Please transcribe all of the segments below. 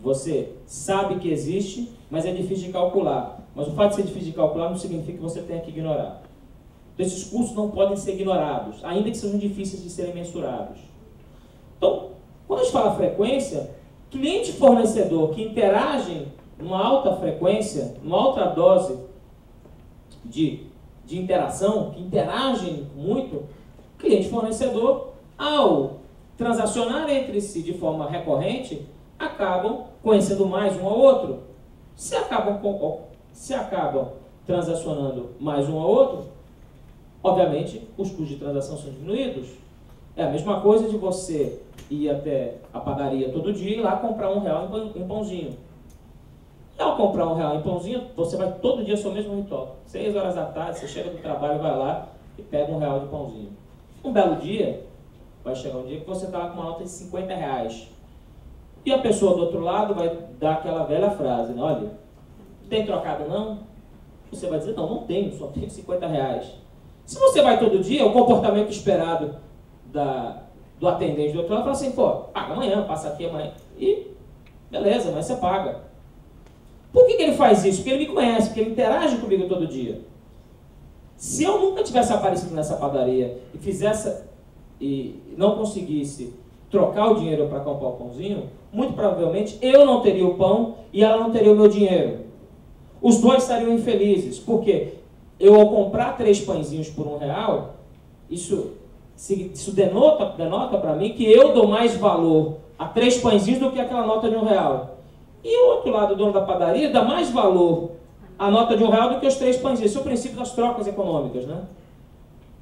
Você sabe que existe, mas é difícil de calcular. Mas o fato de ser difícil de calcular não significa que você tenha que ignorar. Então, esses custos não podem ser ignorados, ainda que sejam difíceis de serem mensurados. Então, quando a gente fala frequência, cliente e fornecedor que interagem numa alta frequência, numa alta dose de interação, que interagem muito, cliente e fornecedor, ao transacionar entre si de forma recorrente, acabam conhecendo mais um ao outro. Se acabam transacionando mais um ao outro, obviamente os custos de transação são diminuídos. É a mesma coisa de você ir até a padaria todo dia e ir lá comprar R$1 em pãozinho. E ao comprar R$1 em pãozinho, você vai todo dia ao seu mesmo ritual. 6 horas da tarde, você chega do trabalho, vai lá e pega R$1 de pãozinho. Um belo dia, vai chegar um dia que você está lá com uma nota de R$50. E a pessoa do outro lado vai dar aquela velha frase, né? Olha, tem trocado não? Você vai dizer, não, não tenho, só tenho R$50. Se você vai todo dia, o comportamento esperado do atendente do outro lado fala assim, pô, paga amanhã, passa aqui amanhã. E beleza, mas você paga. Por que ele faz isso? Porque ele me conhece, porque ele interage comigo todo dia. Se eu nunca tivesse aparecido nessa padaria e não conseguisse trocar o dinheiro para comprar o pãozinho, muito provavelmente eu não teria o pão e ela não teria o meu dinheiro. Os dois estariam infelizes, porque eu, ao comprar 3 pãezinhos por R$1, isso denota para mim que eu dou mais valor a 3 pãezinhos do que aquela nota de R$1. E o outro lado, o dono da padaria, dá mais valor à nota de R$1 do que os 3 pãezinhos. Esse é o princípio das trocas econômicas, né?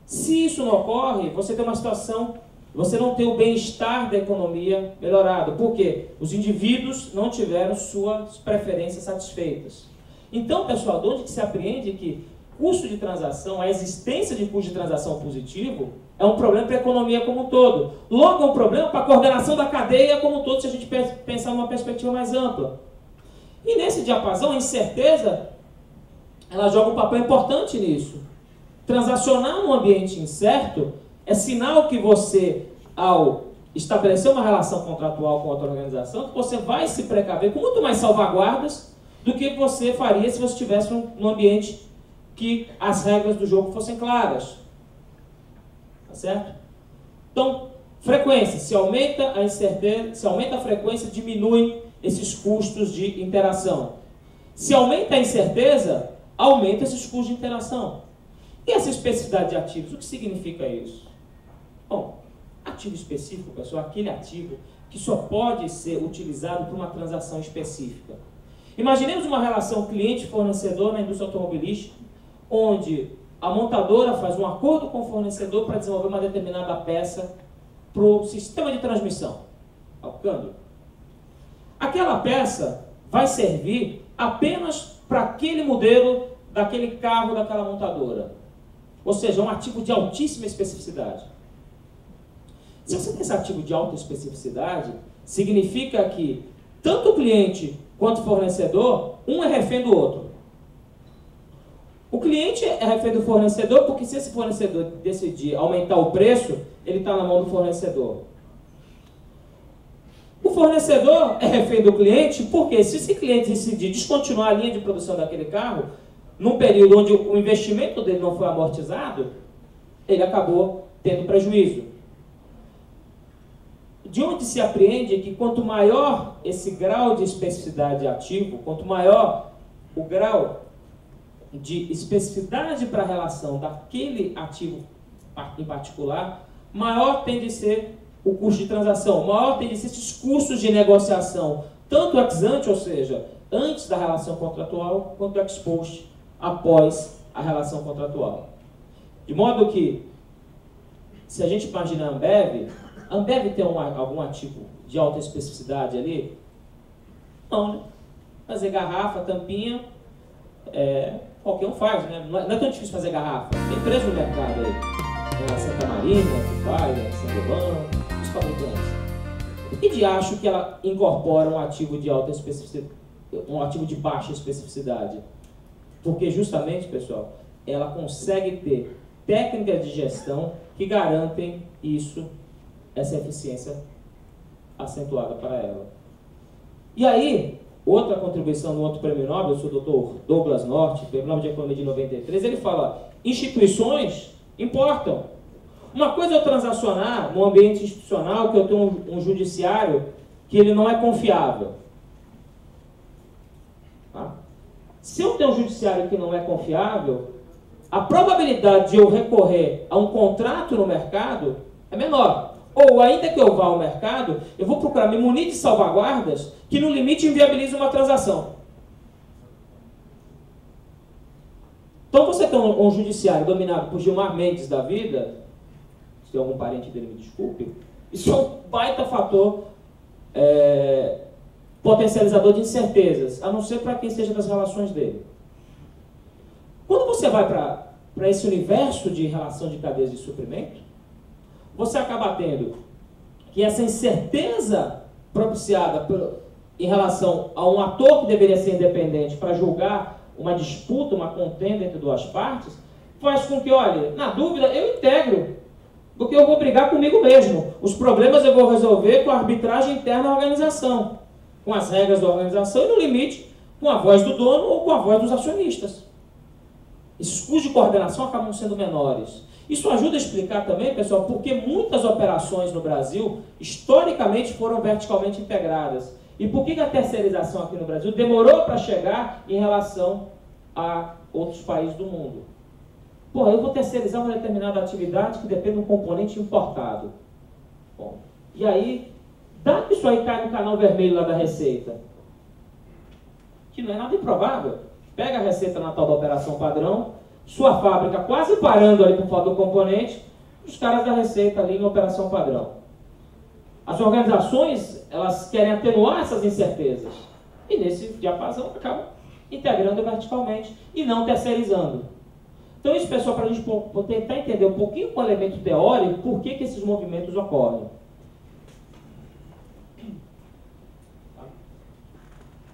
Se isso não ocorre, você tem uma situação, você não tem o bem-estar da economia melhorado. Por quê? Os indivíduos não tiveram suas preferências satisfeitas. Então, pessoal, de onde que se apreende que custo de transação, a existência de custo de transação positivo, é um problema para a economia como um todo. Logo, é um problema para a coordenação da cadeia como um todo, se a gente pensar numa perspectiva mais ampla. E nesse diapasão, a incerteza, ela joga um papel importante nisso. Transacionar num ambiente incerto é sinal que você, ao estabelecer uma relação contratual com outra organização, que você vai se precaver com muito mais salvaguardas do que você faria se você estivesse num ambiente que as regras do jogo fossem claras. Tá certo? Então, frequência. Se aumenta a incerteza, se aumenta a frequência, diminui esses custos de interação. Se aumenta a incerteza, aumenta esses custos de interação. E essa especificidade de ativos, o que significa isso? Bom, ativo específico, pessoal, aquele ativo que só pode ser utilizado para uma transação específica. Imaginemos uma relação cliente-fornecedor na indústria automobilística, onde a montadora faz um acordo com o fornecedor para desenvolver uma determinada peça para o sistema de transmissão, ao câmbio. Aquela peça vai servir apenas para aquele modelo daquele carro daquela montadora. Ou seja, é um ativo de altíssima especificidade. Se você tem esse ativo de alta especificidade, significa que tanto o cliente quanto o fornecedor, um é refém do outro. O cliente é refém do fornecedor porque se esse fornecedor decidir aumentar o preço, ele está na mão do fornecedor. O fornecedor é refém do cliente porque se esse cliente decidir descontinuar a linha de produção daquele carro, num período onde o investimento dele não foi amortizado, ele acabou tendo prejuízo. De onde se apreende que quanto maior esse grau de especificidade ativo, quanto maior o grau de especificidade para a relação daquele ativo em particular, maior tende a ser o custo de transação, maior tende a ser esses custos de negociação, tanto ex ante, ou seja, antes da relação contratual, quanto ex post, após a relação contratual. De modo que, se a gente imagina a Ambev tem algum ativo de alta especificidade ali? Não, né? Fazer garrafa, tampinha, qualquer um faz, né? Não é tão difícil fazer garrafa. Tem empresa no mercado aí. Tem a Santa Marina, que faz, a Saint-Gobain, os fabricantes. E de acho que ela incorpora um ativo de alta especificidade, um ativo de baixa especificidade. Porque justamente, pessoal, ela consegue ter técnicas de gestão que garantem isso, essa eficiência acentuada para ela. E aí, outra contribuição no outro prêmio Nobel, eu sou o Dr. Douglas North, prêmio Nobel de Economia de 93, ele fala, instituições importam. Uma coisa é eu transacionar no ambiente institucional, que eu tenho um judiciário que ele não é confiável. Tá? Se eu tenho um judiciário que não é confiável, a probabilidade de eu recorrer a um contrato no mercado é menor. Ou, ainda que eu vá ao mercado, eu vou procurar me munir de salvaguardas que, no limite, inviabilizam uma transação. Então, você tem um judiciário dominado por Gilmar Mendes da vida, se tem algum parente dele, me desculpe, isso é um baita fator potencializador de incertezas, a não ser para quem seja das relações dele. Quando você vai para esse universo de relação de cadeias de suprimento, você acaba tendo que essa incerteza propiciada em relação a um ator que deveria ser independente para julgar uma disputa, uma contenda entre duas partes, faz com que, olha, na dúvida, eu integro, porque eu vou brigar comigo mesmo. Os problemas eu vou resolver com a arbitragem interna da organização, com as regras da organização e, no limite, com a voz do dono ou com a voz dos acionistas. Esses custos de coordenação acabam sendo menores. Isso ajuda a explicar também, pessoal, porque muitas operações no Brasil, historicamente, foram verticalmente integradas. E por que a terceirização aqui no Brasil demorou para chegar em relação a outros países do mundo? Pô, eu vou terceirizar uma determinada atividade que depende de um componente importado. Bom, e aí, dá que isso aí cai no canal vermelho lá da Receita, que não é nada improvável. Pega a receita na tal da operação padrão, sua fábrica quase parando ali por falta do componente, os caras da Receita ali em operação padrão. As organizações, elas querem atenuar essas incertezas. E nesse diapasão acabam integrando verticalmente e não terceirizando. Então isso, pessoal, para a gente tentar entender um pouquinho com o elemento teórico, por que esses movimentos ocorrem.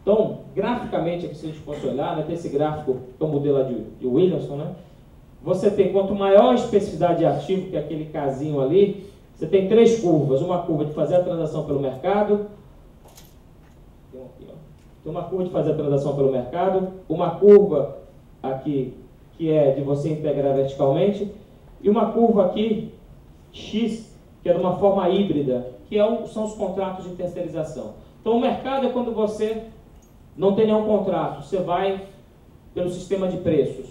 Então, graficamente, aqui, se a gente fosse olhar, né, tem esse gráfico, que é o modelo de Williamson, né? Você tem, quanto maior a especificidade de ativo, que é aquele casinho ali, você tem três curvas. Uma curva de fazer a transação pelo mercado, tem uma curva de fazer a transação pelo mercado, uma curva aqui, que é de você integrar verticalmente, e uma curva aqui, X, que é de uma forma híbrida, que são os contratos de terceirização. Então, o mercado é quando você não tem nenhum contrato, você vai pelo sistema de preços.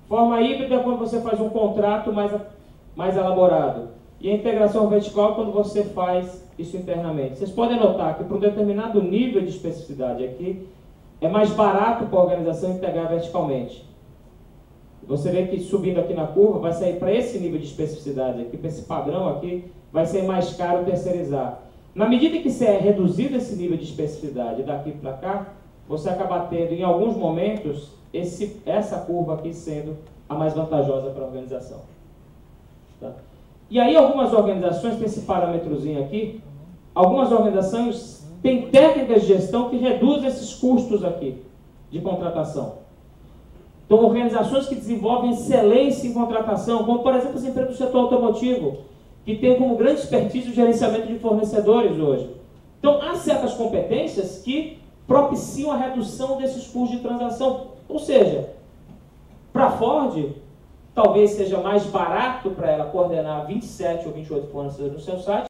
Forma híbrida é quando você faz um contrato mais elaborado. E a integração vertical é quando você faz isso internamente. Vocês podem notar que para um determinado nível de especificidade aqui, é mais barato para a organização integrar verticalmente. Você vê que subindo aqui na curva, vai sair para esse nível de especificidade aqui, para esse padrão aqui, vai ser mais caro terceirizar. Na medida que você é reduzido esse nível de especificidade daqui para cá, você acaba tendo, em alguns momentos, essa curva aqui sendo a mais vantajosa para a organização. Tá? E aí algumas organizações, tem esse parâmetrozinho aqui, algumas organizações têm técnicas de gestão que reduzem esses custos aqui de contratação. Então, organizações que desenvolvem excelência em contratação, como, por exemplo, as empresas do setor automotivo, que tem como grande expertise o gerenciamento de fornecedores hoje. Então, há certas competências que propiciam a redução desses custos de transação. Ou seja, para a Ford, talvez seja mais barato para ela coordenar 27 ou 28 fornecedores no seu site,